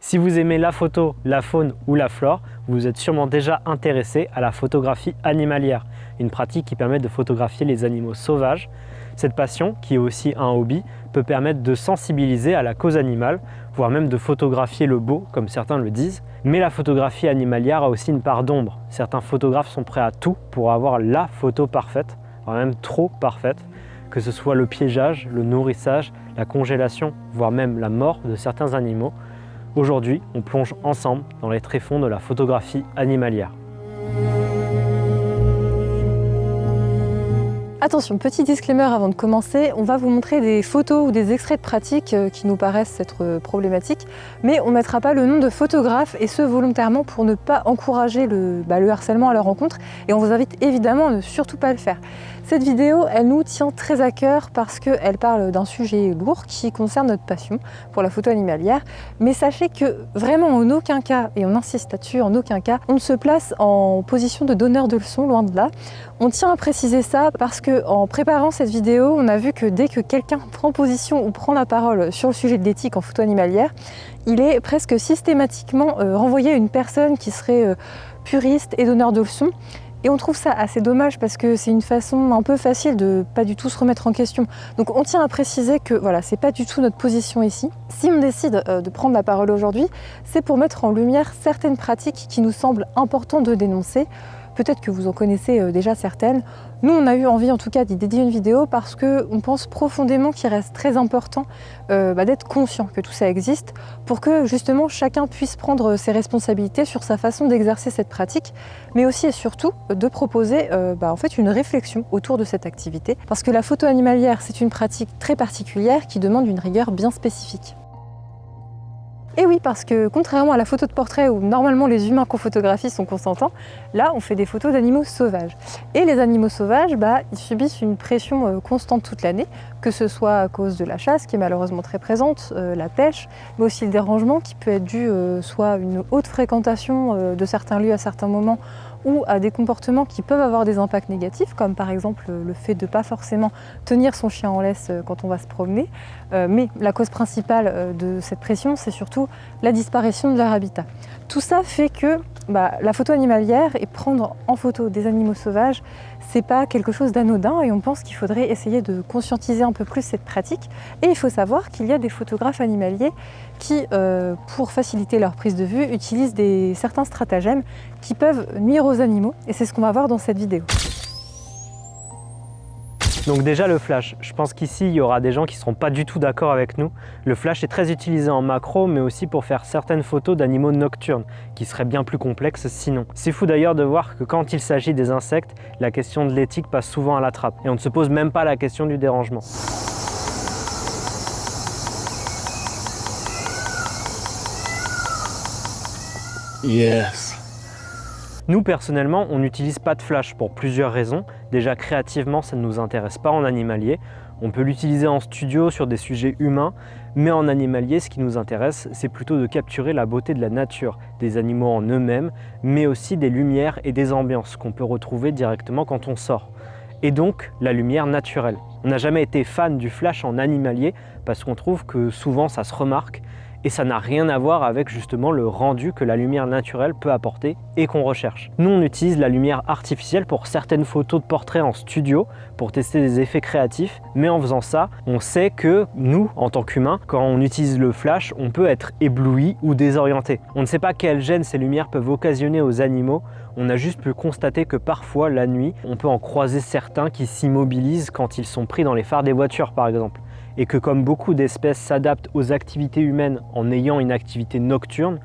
Si vous aimez la photo, la faune ou la flore, vous vous êtes sûrement déjà intéressé à la photographie animalière, une pratique qui permet de photographier les animaux sauvages. Cette passion, qui est aussi un hobby, peut permettre de sensibiliser à la cause animale, voire même de photographier le beau, comme certains le disent. Mais la photographie animalière a aussi une part d'ombre. Certains photographes sont prêts à tout pour avoir la photo parfaite, voire même trop parfaite, que ce soit le piégeage, le nourrissage, la congélation, voire même la mort de certains animaux. Aujourd'hui, on plonge ensemble dans les tréfonds de la photographie animalière. Attention, petit disclaimer avant de commencer, on va vous montrer des photos ou des extraits de pratiques qui nous paraissent être problématiques, mais on ne mettra pas le nom de photographe, et ce volontairement pour ne pas encourager le harcèlement à leur rencontre, et on vous invite évidemment à ne surtout pas le faire. Cette vidéo, elle nous tient très à cœur parce qu'elle parle d'un sujet lourd qui concerne notre passion pour la photo animalière, mais sachez que vraiment en aucun cas, et on insiste là-dessus, en aucun cas, on ne se place en position de donneur de leçons, loin de là. On tient à préciser ça parce qu'en préparant cette vidéo, on a vu que dès que quelqu'un prend position ou prend la parole sur le sujet de l'éthique en photo animalière, il est presque systématiquement renvoyé à une personne qui serait puriste et donneur de leçons. Et on trouve ça assez dommage parce que c'est une façon un peu facile de pas du tout se remettre en question. Donc on tient à préciser que voilà, c'est pas du tout notre position ici. Si on décide de prendre la parole aujourd'hui, c'est pour mettre en lumière certaines pratiques qui nous semblent importantes de dénoncer. Peut-être que vous en connaissez déjà certaines. Nous, on a eu envie en tout cas d'y dédier une vidéo parce qu'on pense profondément qu'il reste très important d'être conscient que tout ça existe pour que justement chacun puisse prendre ses responsabilités sur sa façon d'exercer cette pratique, mais aussi et surtout de proposer en fait une réflexion autour de cette activité. Parce que la photo animalière, c'est une pratique très particulière qui demande une rigueur bien spécifique. Et oui, parce que contrairement à la photo de portrait où normalement les humains qu'on photographie sont consentants, là on fait des photos d'animaux sauvages. Et les animaux sauvages, ils subissent une pression constante toute l'année, que ce soit à cause de la chasse qui est malheureusement très présente, la pêche, mais aussi le dérangement qui peut être dû soit à une haute fréquentation de certains lieux à certains moments, ou à des comportements qui peuvent avoir des impacts négatifs, comme par exemple le fait de ne pas forcément tenir son chien en laisse quand on va se promener. Mais la cause principale de cette pression, c'est surtout la disparition de leur habitat. Tout ça fait que la photo animalière et prendre en photo des animaux sauvages, c'est pas quelque chose d'anodin, et on pense qu'il faudrait essayer de conscientiser un peu plus cette pratique. Et il faut savoir qu'il y a des photographes animaliers qui, pour faciliter leur prise de vue, utilisent certains stratagèmes qui peuvent nuire aux animaux, et c'est ce qu'on va voir dans cette vidéo. Donc déjà le flash, je pense qu'ici il y aura des gens qui ne seront pas du tout d'accord avec nous. Le flash est très utilisé en macro, mais aussi pour faire certaines photos d'animaux nocturnes, qui seraient bien plus complexes sinon. C'est fou d'ailleurs de voir que quand il s'agit des insectes, la question de l'éthique passe souvent à la trappe, et on ne se pose même pas la question du dérangement. Yes. Nous, personnellement, on n'utilise pas de flash pour plusieurs raisons. Déjà, créativement, ça ne nous intéresse pas en animalier. On peut l'utiliser en studio sur des sujets humains, mais en animalier, ce qui nous intéresse, c'est plutôt de capturer la beauté de la nature, des animaux en eux-mêmes, mais aussi des lumières et des ambiances qu'on peut retrouver directement quand on sort. Et donc, la lumière naturelle. On n'a jamais été fan du flash en animalier parce qu'on trouve que souvent ça se remarque, et ça n'a rien à voir avec justement le rendu que la lumière naturelle peut apporter et qu'on recherche. Nous, on utilise la lumière artificielle pour certaines photos de portraits en studio pour tester des effets créatifs, mais en faisant ça, on sait que nous, en tant qu'humains, quand on utilise le flash, on peut être ébloui ou désorienté. On ne sait pas quel gêne ces lumières peuvent occasionner aux animaux. On a juste pu constater que parfois, la nuit, on peut en croiser certains qui s'immobilisent quand ils sont pris dans les phares des voitures, par exemple. Et que comme beaucoup d'espèces s'adaptent aux activités humaines en ayant une activité nocturne,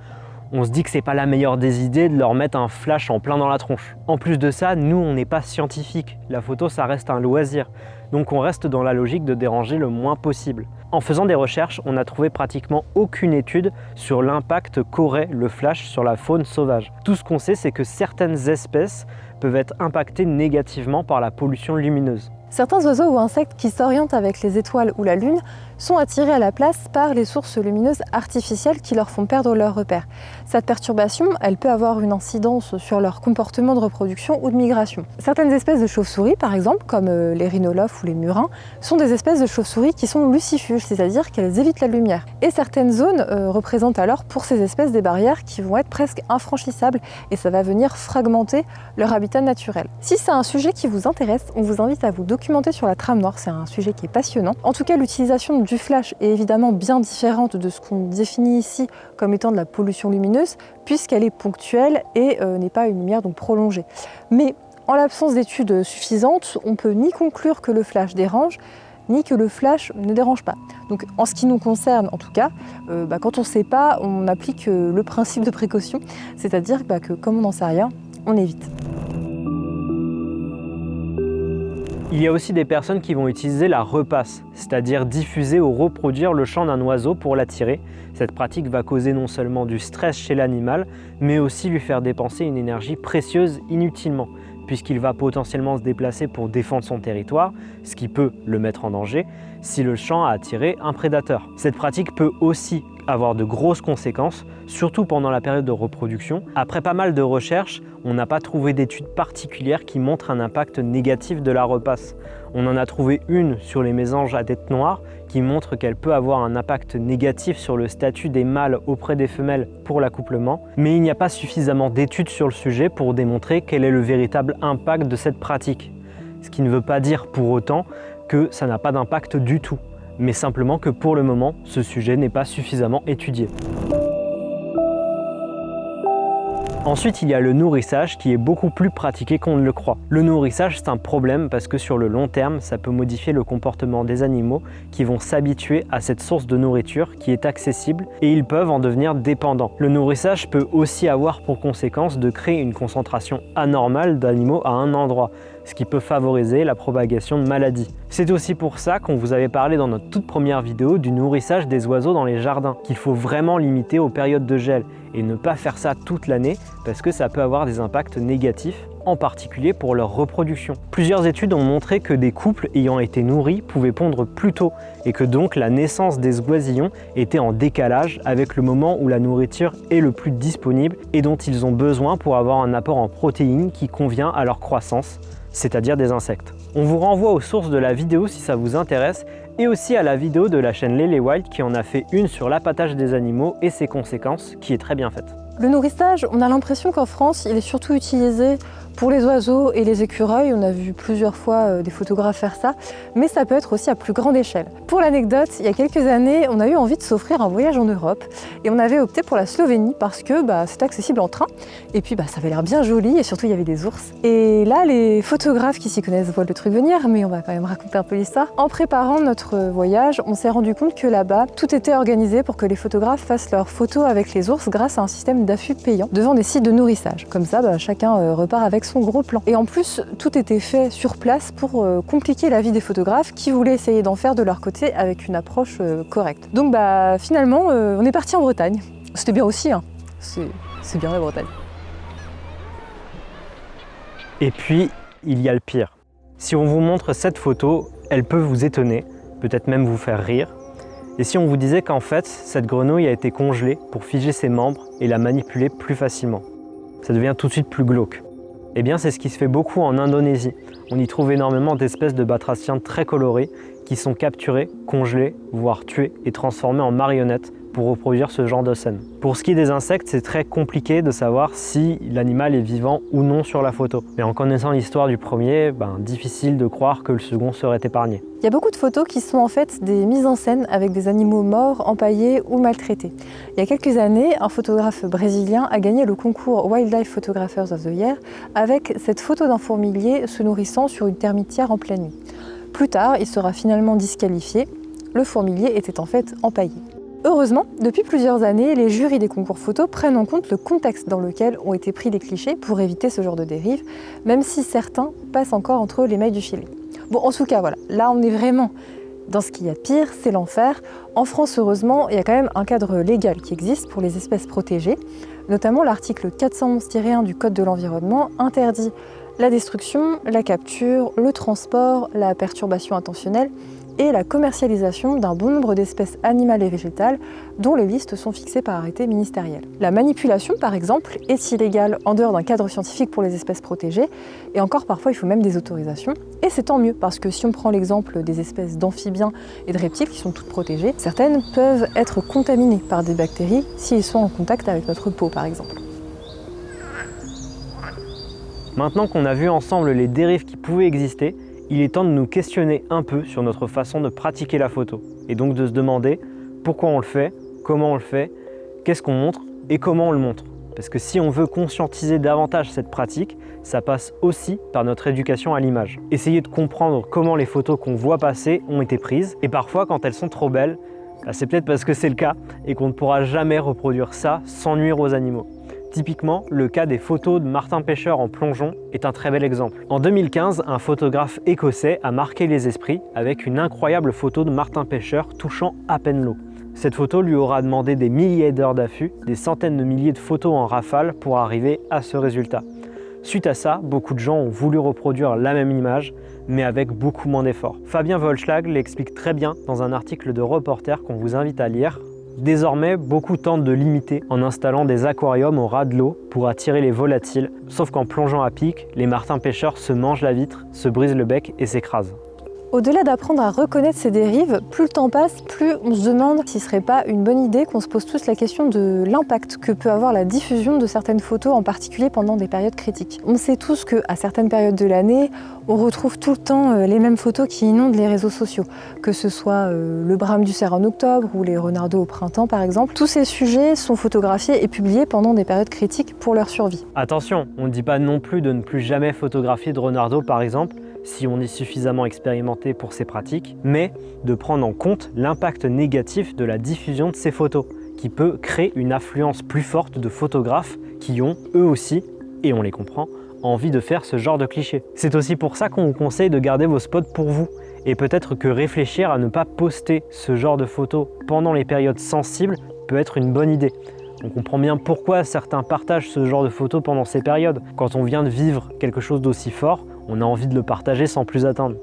on se dit que c'est pas la meilleure des idées de leur mettre un flash en plein dans la tronche. En plus de ça, nous on n'est pas scientifiques, la photo ça reste un loisir, donc on reste dans la logique de déranger le moins possible. En faisant des recherches, on n'a trouvé pratiquement aucune étude sur l'impact qu'aurait le flash sur la faune sauvage. Tout ce qu'on sait, c'est que certaines espèces peuvent être impactées négativement par la pollution lumineuse. Certains oiseaux ou insectes qui s'orientent avec les étoiles ou la lune sont attirés à la place par les sources lumineuses artificielles qui leur font perdre leurs repères. Cette perturbation, elle peut avoir une incidence sur leur comportement de reproduction ou de migration. Certaines espèces de chauves-souris, par exemple, comme les rhinolophes ou les murins, sont des espèces de chauves-souris qui sont lucifuges, c'est-à-dire qu'elles évitent la lumière. Et certaines zones représentent alors pour ces espèces des barrières qui vont être presque infranchissables et ça va venir fragmenter leur habitat naturel. Si c'est un sujet qui vous intéresse, on vous invite à vous documenter sur la trame noire, c'est un sujet qui est passionnant. En tout cas, l'utilisation du flash est évidemment bien différente de ce qu'on définit ici comme étant de la pollution lumineuse, puisqu'elle est ponctuelle et n'est pas une lumière donc prolongée. Mais en l'absence d'études suffisantes, on peut ni conclure que le flash dérange, ni que le flash ne dérange pas. Donc en ce qui nous concerne en tout cas, quand on ne sait pas, on applique le principe de précaution, c'est-à-dire que comme on n'en sait rien, on évite. Il y a aussi des personnes qui vont utiliser la repasse, c'est-à-dire diffuser ou reproduire le chant d'un oiseau pour l'attirer. Cette pratique va causer non seulement du stress chez l'animal, mais aussi lui faire dépenser une énergie précieuse inutilement, puisqu'il va potentiellement se déplacer pour défendre son territoire, ce qui peut le mettre en danger, si le chant a attiré un prédateur. Cette pratique peut aussi avoir de grosses conséquences, surtout pendant la période de reproduction. Après pas mal de recherches, on n'a pas trouvé d'études particulières qui montrent un impact négatif de la repasse. On en a trouvé une sur les mésanges à tête noire qui montre qu'elle peut avoir un impact négatif sur le statut des mâles auprès des femelles pour l'accouplement, mais il n'y a pas suffisamment d'études sur le sujet pour démontrer quel est le véritable impact de cette pratique. Ce qui ne veut pas dire pour autant que ça n'a pas d'impact du tout, mais simplement que pour le moment, ce sujet n'est pas suffisamment étudié. Ensuite, il y a le nourrissage qui est beaucoup plus pratiqué qu'on ne le croit. Le nourrissage, c'est un problème parce que sur le long terme, ça peut modifier le comportement des animaux qui vont s'habituer à cette source de nourriture qui est accessible et ils peuvent en devenir dépendants. Le nourrissage peut aussi avoir pour conséquence de créer une concentration anormale d'animaux à un endroit, ce qui peut favoriser la propagation de maladies. C'est aussi pour ça qu'on vous avait parlé dans notre toute première vidéo du nourrissage des oiseaux dans les jardins, qu'il faut vraiment limiter aux périodes de gel et ne pas faire ça toute l'année parce que ça peut avoir des impacts négatifs, en particulier pour leur reproduction. Plusieurs études ont montré que des couples ayant été nourris pouvaient pondre plus tôt et que donc la naissance des oisillons était en décalage avec le moment où la nourriture est le plus disponible et dont ils ont besoin pour avoir un apport en protéines qui convient à leur croissance, c'est-à-dire des insectes. On vous renvoie aux sources de la vidéo si ça vous intéresse et aussi à la vidéo de la chaîne Lele Wild qui en a fait une sur l'appâtage des animaux et ses conséquences qui est très bien faite. Le nourrissage, on a l'impression qu'en France, il est surtout utilisé pour les oiseaux et les écureuils. On a vu plusieurs fois des photographes faire ça, mais ça peut être aussi à plus grande échelle. Pour l'anecdote, il y a quelques années, on a eu envie de s'offrir un voyage en Europe et on avait opté pour la Slovénie parce que c'était accessible en train et puis ça avait l'air bien joli et surtout il y avait des ours. Et là, les photographes qui s'y connaissent voient le truc venir, mais on va quand même raconter un peu l'histoire. En préparant notre voyage, on s'est rendu compte que là-bas, tout était organisé pour que les photographes fassent leurs photos avec les ours grâce à un système d'affût payant devant des sites de nourrissage. Comme ça, chacun repart avec son gros plan. Et en plus, tout était fait sur place pour compliquer la vie des photographes qui voulaient essayer d'en faire de leur côté avec une approche correcte. Donc finalement, on est parti en Bretagne. C'était bien aussi, hein. C'est bien la Bretagne. Et puis, il y a le pire. Si on vous montre cette photo, elle peut vous étonner, peut-être même vous faire rire. Et si on vous disait qu'en fait, cette grenouille a été congelée pour figer ses membres et la manipuler plus facilement? Ça devient tout de suite plus glauque. Eh bien, c'est ce qui se fait beaucoup en Indonésie. On y trouve énormément d'espèces de batraciens très colorés qui sont capturés, congelés, voire tués et transformés en marionnettes pour reproduire ce genre de scène. Pour ce qui est des insectes, c'est très compliqué de savoir si l'animal est vivant ou non sur la photo. Mais en connaissant l'histoire du premier, difficile de croire que le second serait épargné. Il y a beaucoup de photos qui sont en fait des mises en scène avec des animaux morts, empaillés ou maltraités. Il y a quelques années, un photographe brésilien a gagné le concours Wildlife Photographers of the Year avec cette photo d'un fourmilier se nourrissant sur une termitière en pleine nuit. Plus tard, il sera finalement disqualifié. Le fourmilier était en fait empaillé. Heureusement, depuis plusieurs années, les jurys des concours photos prennent en compte le contexte dans lequel ont été pris les clichés pour éviter ce genre de dérive, même si certains passent encore entre les mailles du filet. Bon, en tout cas, voilà, là on est vraiment dans ce qu'il y a de pire, c'est l'enfer. En France, heureusement, il y a quand même un cadre légal qui existe pour les espèces protégées, notamment l'article 411-1 du Code de l'environnement interdit la destruction, la capture, le transport, la perturbation intentionnelle et la commercialisation d'un bon nombre d'espèces animales et végétales dont les listes sont fixées par arrêté ministériel. La manipulation, par exemple, est illégale en dehors d'un cadre scientifique pour les espèces protégées, et encore parfois il faut même des autorisations. Et c'est tant mieux, parce que si on prend l'exemple des espèces d'amphibiens et de reptiles qui sont toutes protégées, certaines peuvent être contaminées par des bactéries s'ils sont en contact avec notre peau, par exemple. Maintenant qu'on a vu ensemble les dérives qui pouvaient exister, il est temps de nous questionner un peu sur notre façon de pratiquer la photo, et donc de se demander pourquoi on le fait, comment on le fait, qu'est-ce qu'on montre et comment on le montre. Parce que si on veut conscientiser davantage cette pratique, ça passe aussi par notre éducation à l'image. Essayer de comprendre comment les photos qu'on voit passer ont été prises, et parfois quand elles sont trop belles, c'est peut-être parce que c'est le cas et qu'on ne pourra jamais reproduire ça sans nuire aux animaux. Typiquement, le cas des photos de Martin Pêcheur en plongeon est un très bel exemple. En 2015, un photographe écossais a marqué les esprits avec une incroyable photo de Martin Pêcheur touchant à peine l'eau. Cette photo lui aura demandé des milliers d'heures d'affût, des centaines de milliers de photos en rafale pour arriver à ce résultat. Suite à ça, beaucoup de gens ont voulu reproduire la même image, mais avec beaucoup moins d'efforts. Fabien Volschlag l'explique très bien dans un article de Reporter qu'on vous invite à lire. Désormais, beaucoup tentent de limiter en installant des aquariums au ras de l'eau pour attirer les volatiles, sauf qu'en plongeant à pic, les martins pêcheurs se mangent la vitre, se brisent le bec et s'écrasent. Au-delà d'apprendre à reconnaître ces dérives, plus le temps passe, plus on se demande s'il ne serait pas une bonne idée qu'on se pose tous la question de l'impact que peut avoir la diffusion de certaines photos, en particulier pendant des périodes critiques. On sait tous qu'à certaines périodes de l'année, on retrouve tout le temps les mêmes photos qui inondent les réseaux sociaux, que ce soit le brame du cerf en octobre ou les renardeaux au printemps par exemple. Tous ces sujets sont photographiés et publiés pendant des périodes critiques pour leur survie. Attention, on ne dit pas non plus de ne plus jamais photographier de renardeaux par exemple, si on est suffisamment expérimenté pour ces pratiques, mais de prendre en compte l'impact négatif de la diffusion de ces photos, qui peut créer une affluence plus forte de photographes qui ont, eux aussi, et on les comprend, envie de faire ce genre de clichés. C'est aussi pour ça qu'on vous conseille de garder vos spots pour vous, et peut-être que réfléchir à ne pas poster ce genre de photos pendant les périodes sensibles peut être une bonne idée. On comprend bien pourquoi certains partagent ce genre de photos pendant ces périodes. Quand on vient de vivre quelque chose d'aussi fort, on a envie de le partager sans plus attendre.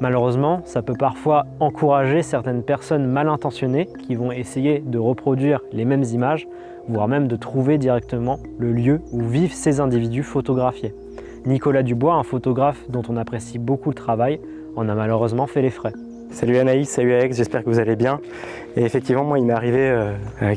Malheureusement, ça peut parfois encourager certaines personnes mal intentionnées qui vont essayer de reproduire les mêmes images, voire même de trouver directement le lieu où vivent ces individus photographiés. Nicolas Dubois, un photographe dont on apprécie beaucoup le travail, en a malheureusement fait les frais. Salut Anaïs, salut Alex, j'espère que vous allez bien. Et effectivement, moi il m'est arrivé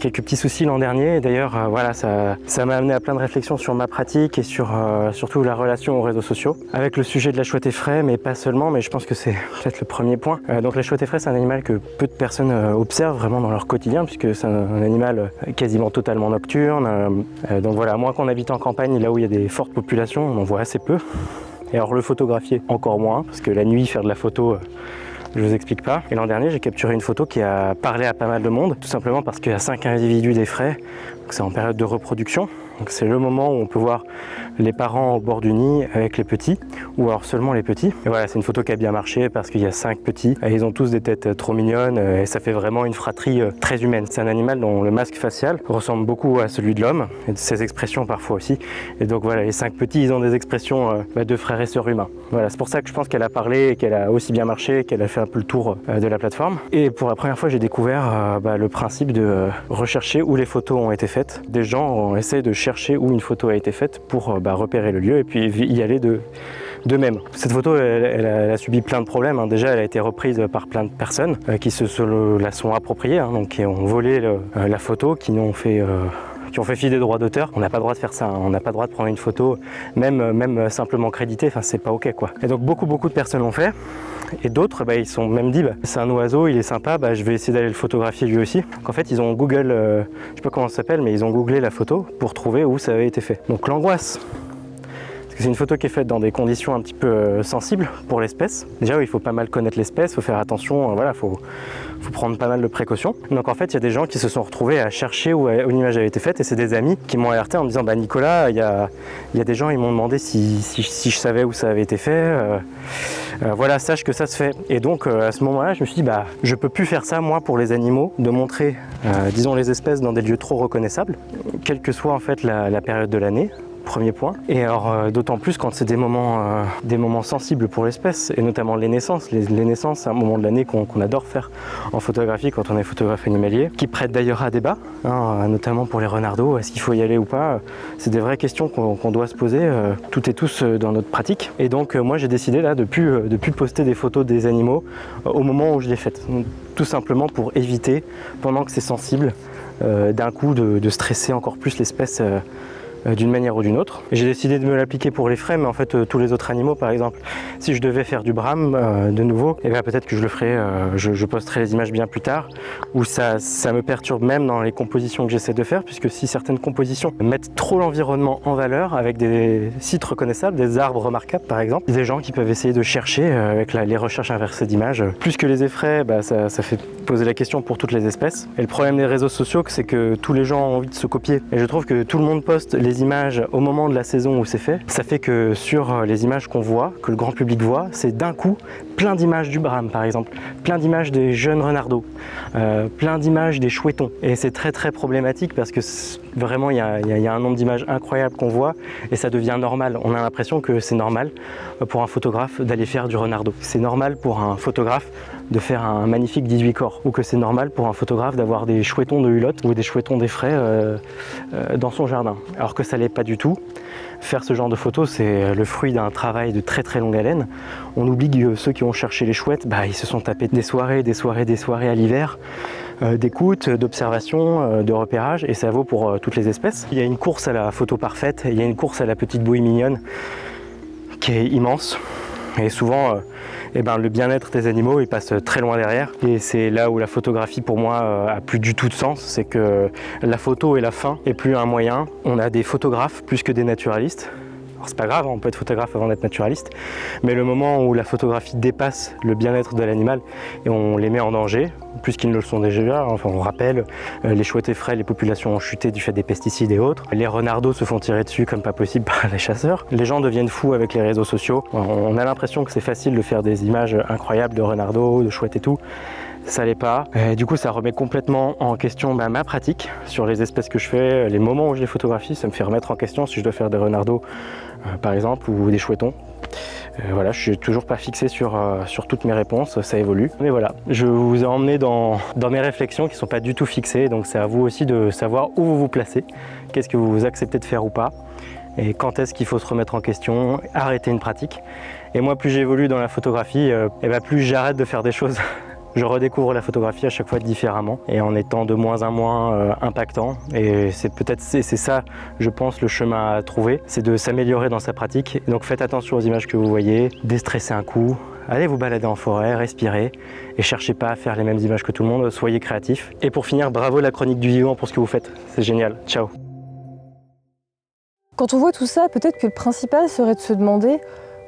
quelques petits soucis l'an dernier. Et d'ailleurs, voilà, ça m'a amené à plein de réflexions sur ma pratique et sur surtout la relation aux réseaux sociaux. Avec le sujet de la chouette effraie, mais pas seulement, mais je pense que c'est peut-être le premier point. Donc la chouette effraie, c'est un animal que peu de personnes observent vraiment dans leur quotidien, puisque c'est un animal quasiment totalement nocturne. Donc voilà, à moins qu'on habite en campagne, là où il y a des fortes populations, on en voit assez peu. Et alors le photographier, encore moins, parce que la nuit, faire de la photo... je vous explique pas. Et l'an dernier, j'ai capturé une photo qui a parlé à pas mal de monde, tout simplement parce qu'il y a 5 individus d'effraie. C'est en période de reproduction. Donc c'est le moment où on peut voir les parents au bord du nid avec les petits, ou alors seulement les petits. Et voilà, c'est une photo qui a bien marché parce qu'il y a 5 petits. Et ils ont tous des têtes trop mignonnes et ça fait vraiment une fratrie très humaine. C'est un animal dont le masque facial ressemble beaucoup à celui de l'homme, et de ses expressions parfois aussi. Et donc voilà, les 5 petits, ils ont des expressions de frères et sœurs humains. Voilà, c'est pour ça que je pense qu'elle a parlé et qu'elle a aussi bien marché, qu'elle a fait un peu le tour de la plateforme. Et pour la première fois, j'ai découvert le principe de rechercher où les photos ont été faites. Des gens ont essayé de chercher où une photo a été faite pour repérer le lieu et puis y aller d'eux-mêmes. Cette photo, elle a subi plein de problèmes. Déjà, elle a été reprise par plein de personnes qui la sont appropriées, donc qui ont volé la photo, qui ont fait fi des droits d'auteur. On n'a pas le droit de faire ça, on n'a pas le droit de prendre une photo, même simplement créditée, enfin c'est pas ok quoi. Et donc beaucoup de personnes l'ont fait. Et d'autres, ils se sont même dit, c'est un oiseau, il est sympa, je vais essayer d'aller le photographier lui aussi. Donc en fait, ils ont Google, je sais pas comment ça s'appelle, mais ils ont googlé la photo pour trouver où ça avait été fait. Donc l'angoisse, parce que c'est une photo qui est faite dans des conditions un petit peu sensibles pour l'espèce. Déjà, il faut pas mal connaître l'espèce, il faut faire attention, voilà, faut prendre pas mal de précautions. Donc en fait, il y a des gens qui se sont retrouvés à chercher où l'image avait été faite et c'est des amis qui m'ont alerté en me disant Nicolas, il y a des gens, ils m'ont demandé si je savais où ça avait été fait. Voilà, sache que ça se fait. Et donc à ce moment-là, je me suis dit je peux plus faire ça moi pour les animaux, de montrer disons les espèces dans des lieux trop reconnaissables, quelle que soit en fait la période de l'année. premier point. Et alors d'autant plus quand c'est des moments sensibles pour l'espèce, et notamment les naissances. Les naissances, c'est un moment de l'année qu'on adore faire en photographie quand on est photographe animalier, qui prête d'ailleurs à débat, notamment pour les renardeaux, est-ce qu'il faut y aller ou pas? C'est des vraies questions qu'on doit se poser toutes et tous dans notre pratique. Et donc moi j'ai décidé là de plus poster des photos des animaux au moment où je les fais. Tout simplement pour éviter, pendant que c'est sensible, d'un coup de stresser encore plus l'espèce d'une manière ou d'une autre. J'ai décidé de me l'appliquer pour les frais, mais en fait tous les autres animaux, par exemple, si je devais faire du brame de nouveau, et bien peut-être que je le ferai, je posterai les images bien plus tard, où ça me perturbe même dans les compositions que j'essaie de faire, puisque si certaines compositions mettent trop l'environnement en valeur, avec des sites reconnaissables, des arbres remarquables par exemple, des gens qui peuvent essayer de chercher avec les recherches inversées d'images, plus que les effraits, ça fait poser la question pour toutes les espèces. Et le problème des réseaux sociaux, c'est que tous les gens ont envie de se copier, et je trouve que tout le monde poste les images au moment de la saison où c'est fait. Ça fait que sur les images qu'on voit, que le grand public voit, c'est d'un coup plein d'images du brame par exemple, plein d'images des jeunes renardeaux, plein d'images des chouettons. Et c'est très très problématique parce que vraiment il y a un nombre d'images incroyable qu'on voit et ça devient normal. On a l'impression que c'est normal pour un photographe d'aller faire du renardeau. C'est normal pour un photographe de faire un magnifique 18 corps, ou que c'est normal pour un photographe d'avoir des chouettons de hulotte ou des chouettons d'effraie dans son jardin. Alors que ça l'est pas du tout. Faire ce genre de photos, c'est le fruit d'un travail de très très longue haleine. On oublie que ceux qui ont cherché les chouettes, ils se sont tapés des soirées à l'hiver, d'écoute, d'observation, de repérage, et ça vaut pour toutes les espèces. Il y a une course à la photo parfaite, il y a une course à la petite bouille mignonne qui est immense. Et souvent, le bien-être des animaux, il passe très loin derrière. Et c'est là où la photographie, pour moi, a plus du tout de sens. C'est que la photo est la fin et plus un moyen. On a des photographes plus que des naturalistes. Alors c'est pas grave, on peut être photographe avant d'être naturaliste. Mais le moment où la photographie dépasse le bien-être de l'animal et on les met en danger, plus qu'ils ne le sont déjà, enfin on rappelle, les chouettes effraie, les populations ont chuté du fait des pesticides et autres. Les renardeaux se font tirer dessus comme pas possible par les chasseurs. Les gens deviennent fous avec les réseaux sociaux. On a l'impression que c'est facile de faire des images incroyables de renardeaux, de chouettes et tout. Ça l'est pas. Et du coup, ça remet complètement en question ma pratique sur les espèces que je fais, les moments où je les photographie. Ça me fait remettre en question si je dois faire des renardeaux, par exemple, ou des chouettons. Voilà, je suis toujours pas fixé sur toutes mes réponses, ça évolue. Mais voilà, je vous ai emmené dans mes réflexions qui sont pas du tout fixées, donc c'est à vous aussi de savoir où vous vous placez, qu'est-ce que vous acceptez de faire ou pas, et quand est-ce qu'il faut se remettre en question, arrêter une pratique. Et moi, plus j'évolue dans la photographie, plus j'arrête de faire des choses. Je redécouvre la photographie à chaque fois différemment et en étant de moins en moins impactant. Et c'est ça, je pense, le chemin à trouver, c'est de s'améliorer dans sa pratique. Donc faites attention aux images que vous voyez, déstressez un coup, allez vous balader en forêt, respirez et cherchez pas à faire les mêmes images que tout le monde, soyez créatifs. Et pour finir, bravo la chronique du vivant pour ce que vous faites, c'est génial, ciao. Quand on voit tout ça, peut-être que le principal serait de se demander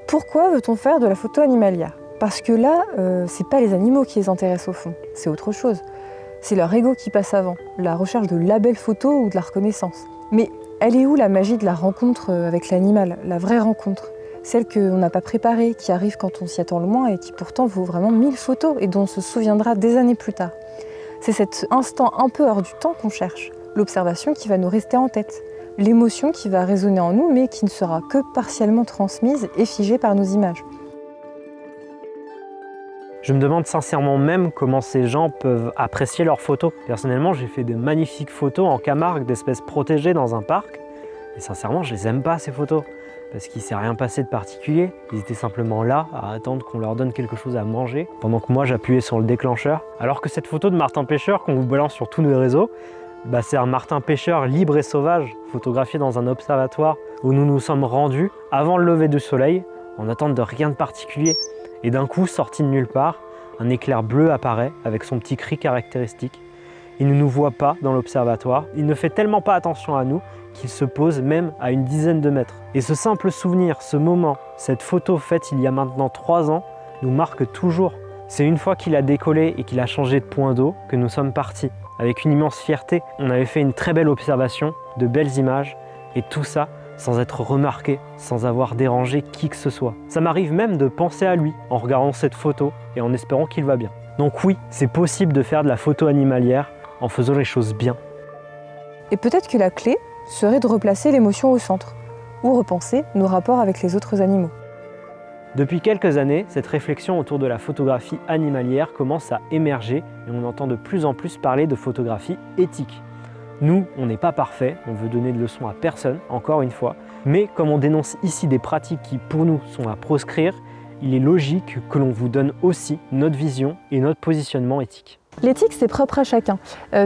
pourquoi veut-on faire de la photo animalière ? Parce que là, c'est pas les animaux qui les intéressent au fond, c'est autre chose. C'est leur ego qui passe avant, la recherche de labels photo ou de la reconnaissance. Mais elle est où la magie de la rencontre avec l'animal, la vraie rencontre ? Celle qu'on n'a pas préparée, qui arrive quand on s'y attend le moins et qui pourtant vaut vraiment 1000 photos et dont on se souviendra des années plus tard. C'est cet instant un peu hors du temps qu'on cherche, l'observation qui va nous rester en tête, l'émotion qui va résonner en nous mais qui ne sera que partiellement transmise et figée par nos images. Je me demande sincèrement même comment ces gens peuvent apprécier leurs photos. Personnellement, j'ai fait de magnifiques photos en Camargue d'espèces protégées dans un parc. Et sincèrement, je les aime pas ces photos. Parce qu'il ne s'est rien passé de particulier. Ils étaient simplement là à attendre qu'on leur donne quelque chose à manger. Pendant que moi, j'appuyais sur le déclencheur. Alors que cette photo de Martin Pêcheur qu'on vous balance sur tous nos réseaux, c'est un Martin Pêcheur libre et sauvage, photographié dans un observatoire où nous nous sommes rendus avant le lever du soleil, en attente de rien de particulier. Et d'un coup, sorti de nulle part, un éclair bleu apparaît avec son petit cri caractéristique. Il ne nous voit pas dans l'observatoire, il ne fait tellement pas attention à nous qu'il se pose même à une dizaine de mètres. Et ce simple souvenir, ce moment, cette photo faite il y a maintenant 3 ans, nous marque toujours. C'est une fois qu'il a décollé et qu'il a changé de point d'eau que nous sommes partis. Avec une immense fierté, on avait fait une très belle observation, de belles images, et tout ça sans être remarqué, sans avoir dérangé qui que ce soit. Ça m'arrive même de penser à lui en regardant cette photo et en espérant qu'il va bien. Donc oui, c'est possible de faire de la photo animalière en faisant les choses bien. Et peut-être que la clé serait de replacer l'émotion au centre. ou repenser nos rapports avec les autres animaux. Depuis quelques années, cette réflexion autour de la photographie animalière commence à émerger et on entend de plus en plus parler de photographie éthique. Nous, on n'est pas parfait, on veut donner de leçons à personne, encore une fois, mais comme on dénonce ici des pratiques qui pour nous sont à proscrire, il est logique que l'on vous donne aussi notre vision et notre positionnement éthique. L'éthique, c'est propre à chacun.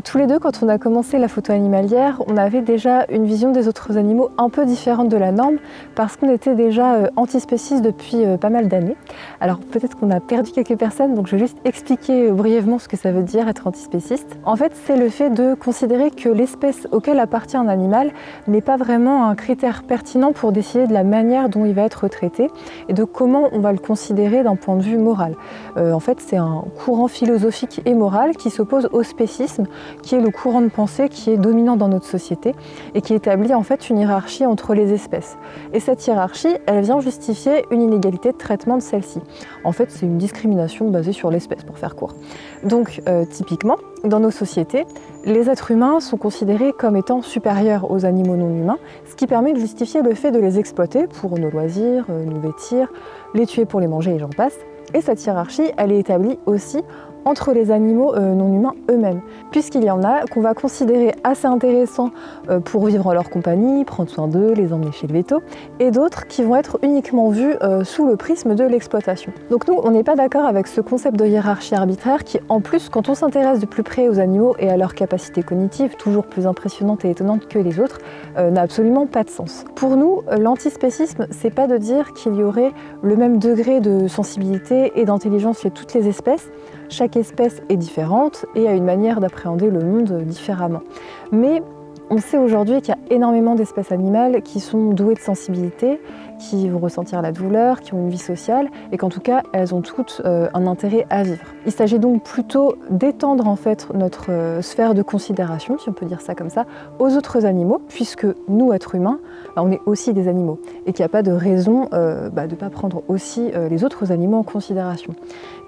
Tous les deux, quand on a commencé la photo animalière, on avait déjà une vision des autres animaux un peu différente de la norme parce qu'on était déjà antispécistes depuis pas mal d'années. Alors peut-être qu'on a perdu quelques personnes, donc je vais juste expliquer brièvement ce que ça veut dire être antispéciste. En fait, c'est le fait de considérer que l'espèce auquel appartient un animal n'est pas vraiment un critère pertinent pour décider de la manière dont il va être traité et de comment on va le considérer d'un point de vue moral. En fait, c'est un courant philosophique et moral qui s'oppose au spécisme, qui est le courant de pensée qui est dominant dans notre société et qui établit en fait une hiérarchie entre les espèces. Et cette hiérarchie, elle vient justifier une inégalité de traitement de celle-ci. En fait, c'est une discrimination basée sur l'espèce, pour faire court. Donc, typiquement, dans nos sociétés, les êtres humains sont considérés comme étant supérieurs aux animaux non humains, ce qui permet de justifier le fait de les exploiter pour nos loisirs, nous vêtir, les tuer pour les manger et j'en passe. Et cette hiérarchie, elle est établie aussi entre les animaux non humains eux-mêmes, puisqu'il y en a qu'on va considérer assez intéressants pour vivre en leur compagnie, prendre soin d'eux, les emmener chez le véto, et d'autres qui vont être uniquement vus sous le prisme de l'exploitation. Donc nous, on n'est pas d'accord avec ce concept de hiérarchie arbitraire qui, en plus, quand on s'intéresse de plus près aux animaux et à leurs capacités cognitives, toujours plus impressionnantes et étonnantes que les autres, n'a absolument pas de sens. Pour nous, l'antispécisme, c'est pas de dire qu'il y aurait le même degré de sensibilité et d'intelligence chez toutes les espèces. Chaque espèce est différente et a une manière d'appréhender le monde différemment. Mais on sait aujourd'hui qu'il y a énormément d'espèces animales qui sont douées de sensibilité, qui vont ressentir la douleur, qui ont une vie sociale et qu'en tout cas elles ont toutes un intérêt à vivre. Il s'agit donc plutôt d'étendre en fait notre sphère de considération, si on peut dire ça comme ça, aux autres animaux, puisque nous, êtres humains, on est aussi des animaux et qu'il n'y a pas de raison de ne pas prendre aussi les autres animaux en considération.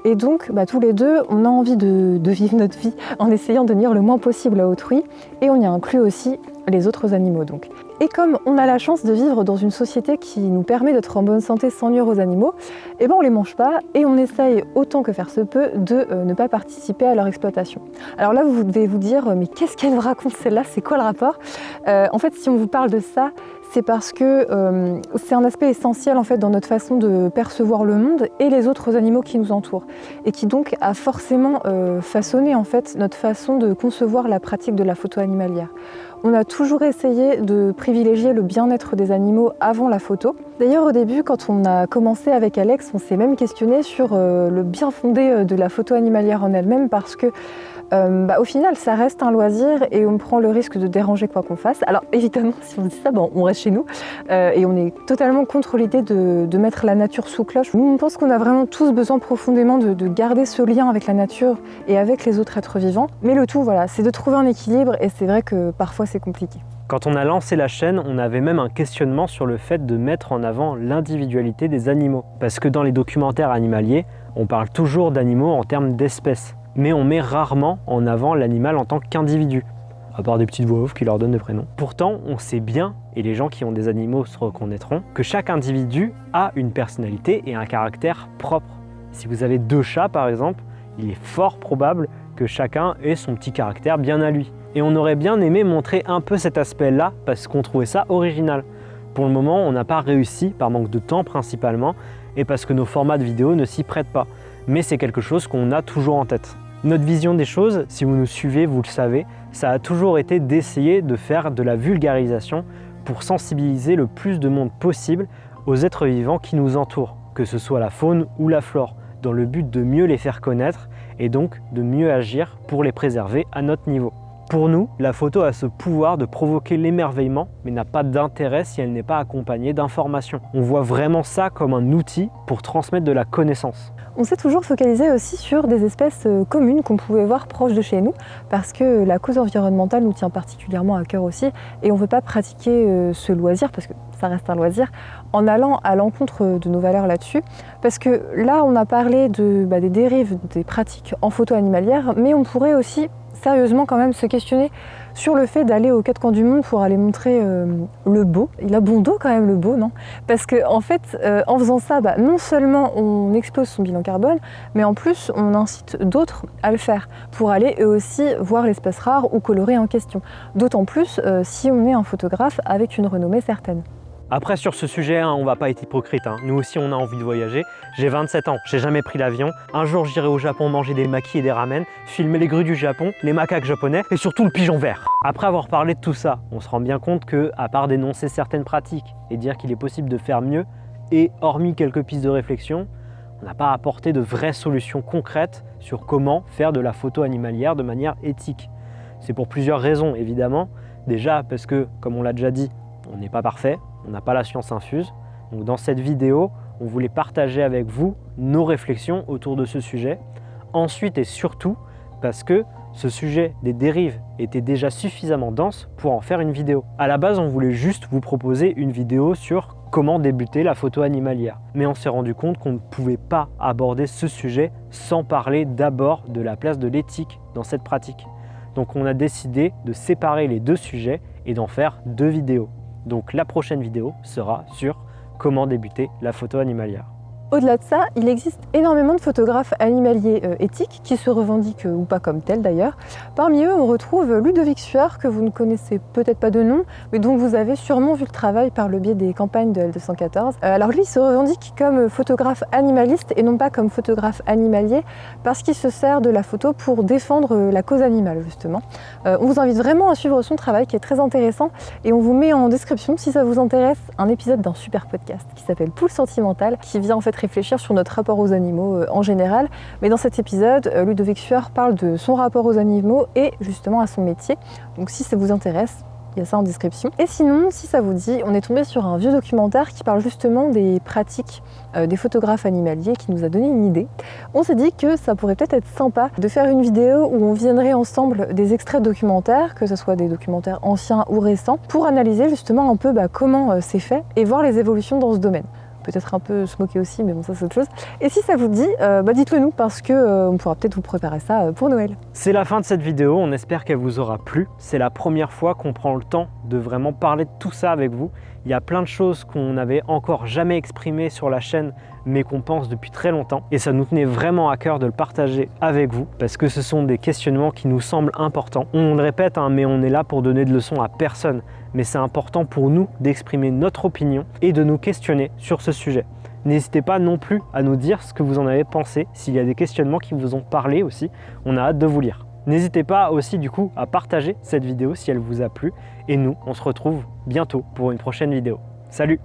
Et donc, tous les deux, on a envie de vivre notre vie en essayant de nuire le moins possible à autrui, et on y inclut aussi les autres animaux donc. Et comme on a la chance de vivre dans une société qui nous permet d'être en bonne santé sans nuire aux animaux, on les mange pas et on essaye autant que faire se peut de ne pas participer à leur exploitation. Alors là, vous devez vous dire, mais qu'est-ce qu'elle vous raconte celle-là? C'est quoi le rapport? En fait, si on vous parle de ça, c'est parce que c'est un aspect essentiel en fait dans notre façon de percevoir le monde et les autres animaux qui nous entourent, et qui donc a forcément façonné en fait notre façon de concevoir la pratique de la photo animalière. On a toujours essayé de privilégier le bien-être des animaux avant la photo. D'ailleurs, au début, quand on a commencé avec Alex, on s'est même questionné sur le bien fondé de la photo animalière en elle-même, parce que au final, ça reste un loisir et on prend le risque de déranger quoi qu'on fasse. Alors évidemment, si on dit ça, on reste chez nous et on est totalement contre l'idée de mettre la nature sous cloche. Nous, on pense qu'on a vraiment tous besoin profondément de garder ce lien avec la nature et avec les autres êtres vivants. Mais le tout, voilà, c'est de trouver un équilibre, et c'est vrai que parfois c'est compliqué. Quand on a lancé la chaîne, on avait même un questionnement sur le fait de mettre en avant l'individualité des animaux. Parce que dans les documentaires animaliers, on parle toujours d'animaux en termes d'espèces. Mais on met rarement en avant l'animal en tant qu'individu, à part des petites voix off qui leur donnent des prénoms. Pourtant, on sait bien, et les gens qui ont des animaux se reconnaîtront, que chaque individu a une personnalité et un caractère propre. Si vous avez 2 chats par exemple, il est fort probable que chacun ait son petit caractère bien à lui. Et on aurait bien aimé montrer un peu cet aspect-là parce qu'on trouvait ça original. Pour le moment, on n'a pas réussi, par manque de temps principalement, et parce que nos formats de vidéo ne s'y prêtent pas. Mais c'est quelque chose qu'on a toujours en tête. Notre vision des choses, si vous nous suivez, vous le savez, ça a toujours été d'essayer de faire de la vulgarisation pour sensibiliser le plus de monde possible aux êtres vivants qui nous entourent, que ce soit la faune ou la flore, dans le but de mieux les faire connaître et donc de mieux agir pour les préserver à notre niveau. Pour nous, la photo a ce pouvoir de provoquer l'émerveillement, mais n'a pas d'intérêt si elle n'est pas accompagnée d'informations. On voit vraiment ça comme un outil pour transmettre de la connaissance. On s'est toujours focalisé aussi sur des espèces communes qu'on pouvait voir proches de chez nous, parce que la cause environnementale nous tient particulièrement à cœur aussi, et on ne veut pas pratiquer ce loisir, parce que ça reste un loisir, en allant à l'encontre de nos valeurs là-dessus. Parce que là, on a parlé des dérives des pratiques en photo animalière, mais on pourrait aussi sérieusement quand même se questionner sur le fait d'aller aux quatre coins du monde pour aller montrer le beau. Il a bon dos quand même le beau, non? Parce que en fait, en faisant ça, non seulement on explose son bilan carbone, mais en plus on incite d'autres à le faire pour aller eux aussi voir l'espèce rare ou colorée en question. D'autant plus si on est un photographe avec une renommée certaine. Après sur ce sujet, on va pas être hypocrite, nous aussi on a envie de voyager. J'ai 27 ans, j'ai jamais pris l'avion. Un jour j'irai au Japon manger des makis et des ramen, filmer les grues du Japon, les macaques japonais et surtout le pigeon vert. Après avoir parlé de tout ça, on se rend bien compte que, à part dénoncer certaines pratiques et dire qu'il est possible de faire mieux, et hormis quelques pistes de réflexion, on n'a pas apporté de vraies solutions concrètes sur comment faire de la photo animalière de manière éthique. C'est pour plusieurs raisons évidemment. Déjà parce que, comme on l'a déjà dit, on n'est pas parfait, on n'a pas la science infuse. Donc dans cette vidéo, on voulait partager avec vous nos réflexions autour de ce sujet. Ensuite et surtout parce que ce sujet des dérives était déjà suffisamment dense pour en faire une vidéo. À la base, on voulait juste vous proposer une vidéo sur comment débuter la photo animalière. Mais on s'est rendu compte qu'on ne pouvait pas aborder ce sujet sans parler d'abord de la place de l'éthique dans cette pratique. Donc on a décidé de séparer les deux sujets et d'en faire deux vidéos. Donc la prochaine vidéo sera sur comment débuter la photo animalière. Au-delà de ça, il existe énormément de photographes animaliers éthiques qui se revendiquent ou pas comme tels d'ailleurs. Parmi eux, on retrouve Ludovic Sueur, que vous ne connaissez peut-être pas de nom, mais dont vous avez sûrement vu le travail par le biais des campagnes de L214. Alors lui, il se revendique comme photographe animaliste et non pas comme photographe animalier, parce qu'il se sert de la photo pour défendre la cause animale, justement. On vous invite vraiment à suivre son travail qui est très intéressant, et on vous met en description, si ça vous intéresse, un épisode d'un super podcast qui s'appelle Poule Sentimentale, qui vient en fait réfléchir sur notre rapport aux animaux en général. Mais dans cet épisode, Ludovic Sueur parle de son rapport aux animaux et justement à son métier. Donc si ça vous intéresse, il y a ça en description. Et sinon, si ça vous dit, on est tombé sur un vieux documentaire qui parle justement des pratiques des photographes animaliers, qui nous a donné une idée. On s'est dit que ça pourrait peut-être être sympa de faire une vidéo où on viendrait ensemble des extraits de documentaires, que ce soit des documentaires anciens ou récents, pour analyser justement un peu comment c'est fait et voir les évolutions dans ce domaine. Peut-être un peu se moquer aussi, mais bon, ça c'est autre chose. Et si ça vous dit, dites-le nous, parce que on pourra peut-être vous préparer ça pour Noël. C'est la fin de cette vidéo, on espère qu'elle vous aura plu. C'est la première fois qu'on prend le temps de vraiment parler de tout ça avec vous. Il y a plein de choses qu'on n'avait encore jamais exprimées sur la chaîne, mais qu'on pense depuis très longtemps. Et ça nous tenait vraiment à cœur de le partager avec vous, parce que ce sont des questionnements qui nous semblent importants. On le répète, mais on est là pour donner de leçons à personne. Mais c'est important pour nous d'exprimer notre opinion et de nous questionner sur ce sujet. N'hésitez pas non plus à nous dire ce que vous en avez pensé, s'il y a des questionnements qui vous ont parlé aussi, on a hâte de vous lire. N'hésitez pas aussi du coup à partager cette vidéo si elle vous a plu, et nous on se retrouve bientôt pour une prochaine vidéo. Salut!